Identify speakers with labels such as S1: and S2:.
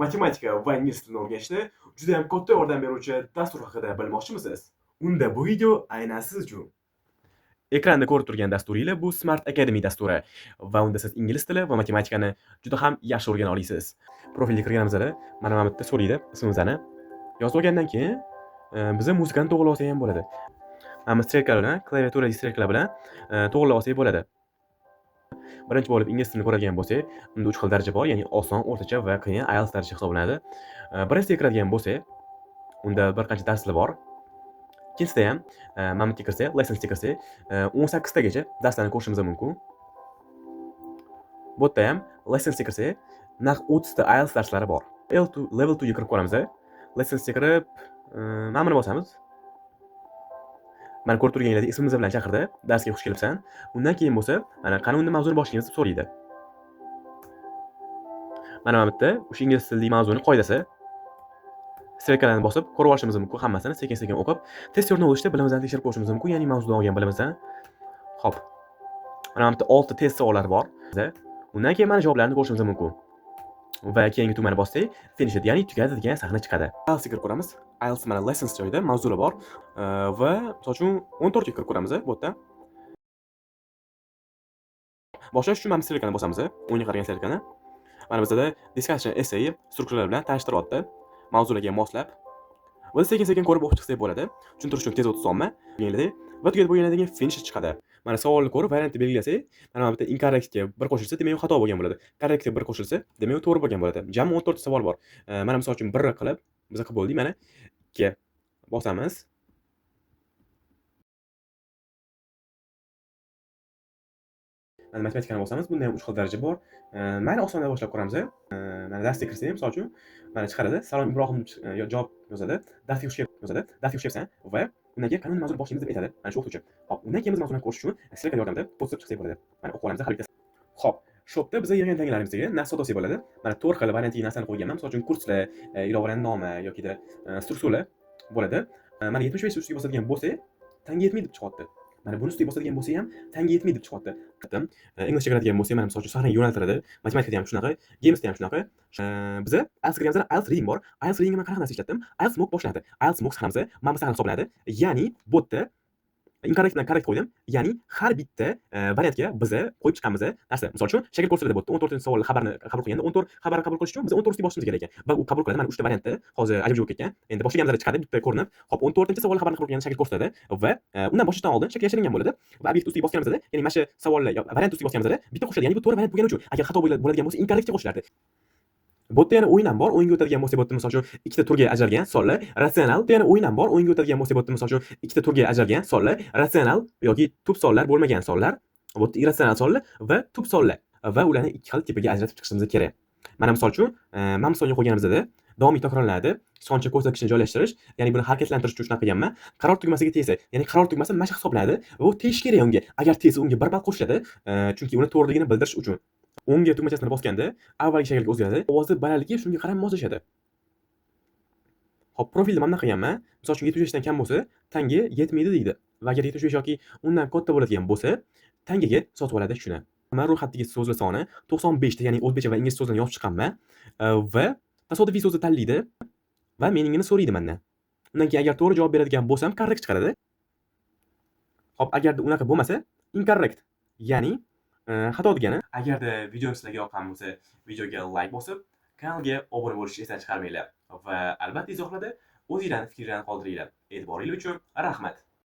S1: matematika va ingliz tilini o'rganishda juda ham katta yordam beruvchi dastur haqida bilmoqchimisiz? Unda bu video aynan siz uchun. Ekranda ko'rib turgan dasturinglar bu Smart Academy dasturi va unda siz ingliz tili va matematikani juda ham yaxshi o'rgana olasiz. Profilga kirganimizda mana bu yerda so'raydi ismimizni yozib olgandan keyin biza muzikani to'g'rilab olsak ham bo'ladi. Mana strelka bilan, klaviaturadagi strelkalar bilan to'g'rilab olsak bo'ladi. Birinchi bo'lib ingliz tilini ko'radigan bo'lsak, unda 3 xil daraja bor, ya'ni oson, o'rtacha va qiyin IELTS daraja hisoblanadi. Birinchisiga kiradigan bo'lsak, unda bir qancha darslar bor. Ikkinchisida ham mana bu yerga kirsak, lessons ga kirsak, 18 tagacha darslarni ko'rishimiz mumkin. Bu yerda ham lessons ga kirsak, naq 30 ta IELTS darslari bor. Level 2 ga kirib ko'ramiz. Lessons ga kirib, mana buni bosamiz. Mana ko'rib turganingizdek ismimiz bilan chaqirdi, darsga xush kelibsan. Undan keyin bo'lsa, mana qanunda mavzuni boshlaymiz deb so'raydi. Mana bu yerda o'sha ingliz tilidagi mavzuning qoidasi strelkalarni bosib ko'rib olishimiz mumkin, hammasini sekin-sekin o'qib, test yo'lini o'tishda bilimizni tekshirib ko'rishimiz mumkin, ya'ni mavzudan olgan bilimizni. Xo'p. Mana bu yerda 6 test savollari bor. Undan keyin mana javoblarni ko'rishimiz mumkin. Va keyingi tugmani bossak, finished, ya'ni tugadi degan sahna chiqadi. IELTS ga kirib ko'ramiz. IELTS mana lessons joyida mavzular bor va misol uchun 14 ga kirib ko'ramiz bu yerda. Boshlash uchun mana strelkani bosamiz. O'ngga qaragan strelkani. Mana bizda discussion essay strukturalari bilan tanishtiryapti. Mavzularga moslab. Buni sekin-sekin ko'rib o'qib chiqsak bo'ladi. Tushuntirish uchun tez o'tib olma. Va tugatib bo'lgandan keyin finish chiqadi. Mana savolni ko'rib variantni belgilasak, mana bu yerda incorrect ga 1 qo'shilsa, demak u xato bo'lgan bo'ladi. Correct ga 1 qo'shilsa, demak u to'g'ri bo'lgan bo'ladi. Jami 14 ta savol bor. Mana misol uchun 1 qilib, biz qilib bo'ldik, mana 2 bosamiz. Mana matematikani bosamiz. Bunda ham 3 xil daraja bor. Mana osondan boshlab ko'ramiz. Mana darsga kirsak, misol uchun mana chiqaradi. Salom Ibrohim javob yozadi. Darsga xush yozadi. Darsga xush kelibsan va undan keyin qanday mavzuni boshlaymiz deb aytadi. Mana shu o'qituvchi. Xo'p, undan keyin biz mavzuni ko'rish uchun strelka yordamida bosib chiqsak bo'ladi. Mana o'qib olamiz, hal etamiz. Xo'p, shu yerda biz yig'gan tanglarimizga narsa sotasiz bo'ladi. Mana 4 xil variantli narsani qo'yganman. Misol uchun kurslar, ilovalar nomi yoki strukturlar bo'ladi. Mana 75 ustiga bosadigan bo'lsa, tanga yetmaydi deb chiqyapti. Mana buni ustiga bosadigan bo'lsa ham tanga yetmaydi deb chiqyapti. Inglizcha kiradigan bo'lsa, mana misol uchun sahnaga yo'naltiradi. Matematikada ham shunaqa, gamesda ham shunaqa. Biza IELTS kirganimizda IELTS reading bor. IELTS readingga men qanaqa narsa ishlatdim? IELTS mock boshlanadi. IELTS mock sahnamiz mana bu sahna hisoblanadi. Ya'ni bu yerda incorrect bilan correct qo'ydim. Ya'ni har bitta variantga biz qo'yib chiqqanimiz narsa. Misol uchun shakl ko'rsatiladi bu yerda 14-savolli xabarni qabul qilganda 14 xabarni qabul qilish uchun biz 14 ustiga bosishimiz kerak ekan. Va u qabul qiladi. Mana 3 ta variantda hozir ajab bo'lib ketgan. Endi boshlaganimizda chiqadi bitta ko'rinib. Hop 14-savolli xabarni qabul qilganda shakl ko'rsatadi va undan boshlashdan oldin shakl yashiringan bo'ladi. Va obyekt ustiga bosganimizda, ya'ni mana shu savollar variant ustiga bosganimizda bitta qo'shiladi. Ya'ni bu to'g'ri variant bo'lgani uchun agar xato bo'ladigan bo'lsa incorrectga qo'shilardi. Bu yerda yana o'yin ham bor. O'yinga o'tadigan bo'lsa, bu yerda misol uchun ikkita turga ajralgan sonlar, ratsional. Bu yerda yana o'yin ham bor. O'yinga o'tadigan bo'lsa, bu yerda misol uchun ikkita turga ajralgan sonlar, ratsional yoki tub sonlar bo'lmagan sonlar, bu yerda irratsional sonlar va tub sonlar va ularni ikki xil tipiga ajratib chiqishimiz kerak. Mana misol uchun, mana misolga qo'yganimizda davomiy takrorlanadi. Soncha ko'rsatkichni joylashtirish, ya'ni buni harakatlantirish uchun shunaqa qilganman. Qaror tugmasiga tegsa, ya'ni qaror tugmasi mana shu hisoblanadi va u tegish kerak unga. Agar tegsa, unga 1 ball qo'shiladi, chunki uni to'g'riligini bildirish uchun. O'ngga tugmachasini bosganda avvalgi shaklga o'zgaradi. Ovozni balandligi shunga qarab moslashadi. Hop, profilni mana qilganman. Misol uchun 75 dan kam bo'lsa, tanga yetmaydi deydi. Va agar 75 yoki undan katta bo'ladigan bo'lsa, tangaga sotib oladi shuni. Men ro'yxatdagi so'zlar soni 95 ta, ya'ni o'zbekcha va ingliz so'zlarini yozib chiqqanman va tasodifiy so'zni tanlaydi va meningini so'raydi mendan. Undan keyin agar to'g'ri javob beradigan bo'lsam, correct chiqaradi. Hop, agarda unaqa bo'lmasa, incorrect, ya'ni xato degani. Agarda video sizlarga yoqqan bo'lsa, videoga like bosib, kanalga obuna bo'lishni esdan chiqarmanglar va albatta izohlarda o'zingizlarning fikrlarini qoldiringlar. E'tiboringiz uchun rahmat.